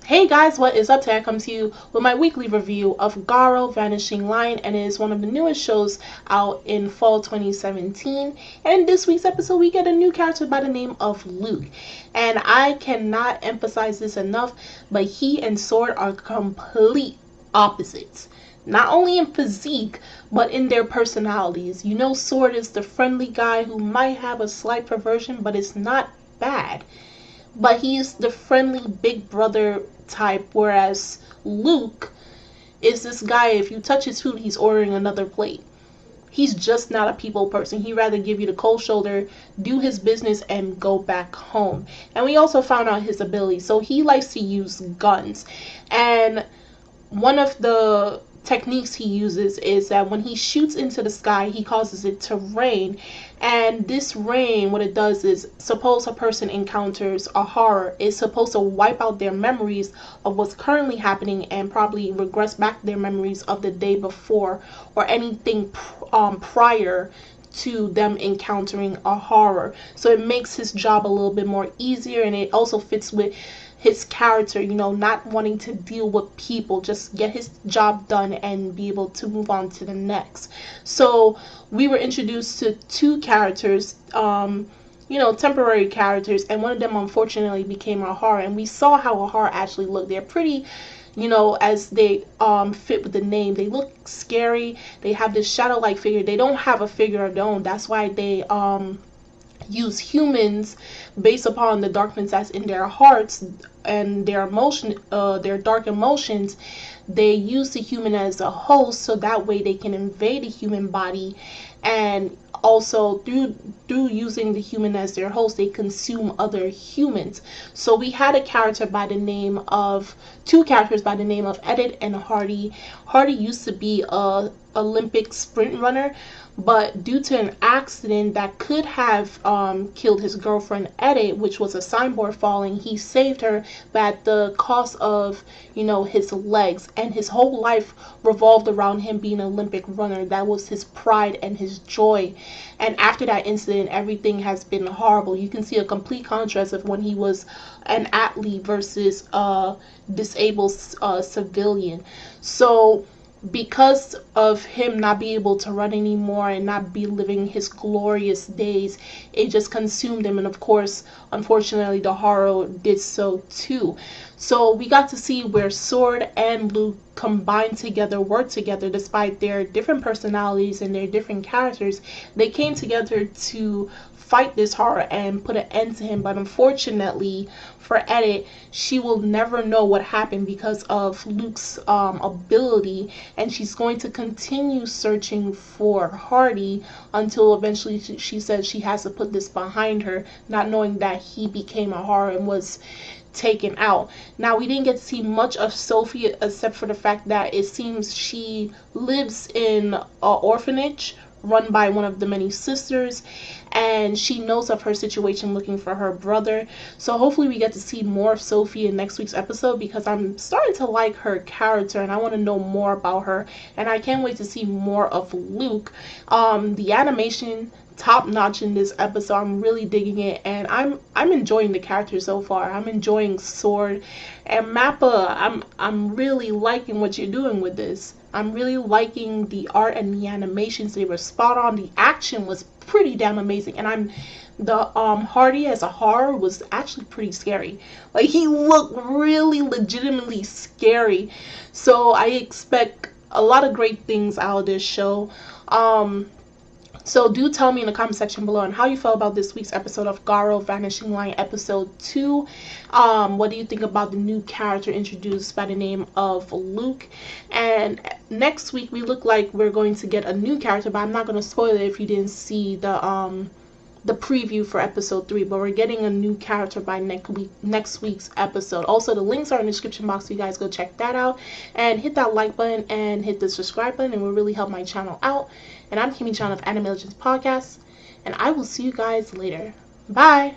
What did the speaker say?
Hey guys, what is up? Today I come to you with my weekly review of Garo, Vanishing, and it is one of the newest shows out in fall 2017. And in this week's episode, we get a new character by the name of Luke. And I cannot emphasize this enough, but he and Sword are complete opposites. Not only in physique, but in their personalities. You know, Sword is the friendly guy who might have a slight perversion, but it's not bad. But he's the friendly big brother type, whereas Luke is this guy, if you touch his food, he's ordering another plate. He's just not a people person. He'd rather give you the cold shoulder, do his business, and go back home. And we also found out his ability. So he likes to use guns. And one of the techniques he uses is that when he shoots into the sky, he causes it to rain. And this rain, what it does is, suppose a person encounters a horror, it's supposed to wipe out their memories of what's currently happening and probably regress back their memories of the day before or anything prior to them encountering a horror. So it makes his job a little bit more easier, and it also fits with his character, you know, not wanting to deal with people, just get his job done and be able to move on to the next. So we were introduced to two characters, temporary characters, and one of them unfortunately became a horror, and we saw how a horror actually looked. They're pretty, as they fit with the name. They look scary. They have this shadow-like figure. They don't have a figure of their own. That's why they use humans based upon the darkness that's in their hearts and their their dark emotions. They use the human as a host, so that way they can invade the human body, and also through using the human as their host, they consume other humans. So we had two characters by the name of Edit and Hardy. Hardy used to be a Olympic sprint runner, but due to an accident that could have killed his girlfriend Edit, which was a signboard falling, he saved her, but at the cost of his legs. And his whole life revolved around him being an Olympic runner. That was his pride and his joy. And after that incident, everything has been horrible. You can see a complete contrast of when he was an athlete versus a disabled civilian. So because of him not being able to run anymore and not be living his glorious days, it just consumed him. And of course, unfortunately, the horror did so too. So we got to see where Sword and Luke combined together, worked together, despite their different personalities and their different characters. They came together to fight this horror and put an end to him. But unfortunately for Edit, she will never know what happened because of Luke's ability, and she's going to continue searching for Hardy until eventually she says she has to put this behind her, not knowing that he became a horror and was taken out. Now, we didn't get to see much of Sophie except for the fact that it seems she lives in an orphanage run by one of the many sisters, and she knows of her situation looking for her brother. So hopefully we get to see more of Sophie in next week's episode, because I'm starting to like her character and I want to know more about her, and I can't wait to see more of Luke. The animation top notch in this episode. I'm really digging it, and I'm enjoying the character so far. I'm enjoying Sword and Mappa. I'm really liking what you're doing with this. I'm really liking the art and the animations. They were spot on. The action was pretty damn amazing, and the Hardy as a horror was actually pretty scary. Like, he looked really legitimately scary. So I expect a lot of great things out of this show. So do tell me in the comment section below on how you felt about this week's episode of Garo Vanishing episode 2. What do you think about the new character introduced by the name of Luke? And next week we look like we're going to get a new character, but I'm not going to spoil it if you didn't see the preview for episode 3. But we're getting a new character by next week's episode. Also, the links are in the description box, so you guys go check that out, and hit that like button and hit the subscribe button. It will really help my channel out. And I'm Kimmy Chan of Anime Legends Podcast, and I will see you guys later. Bye!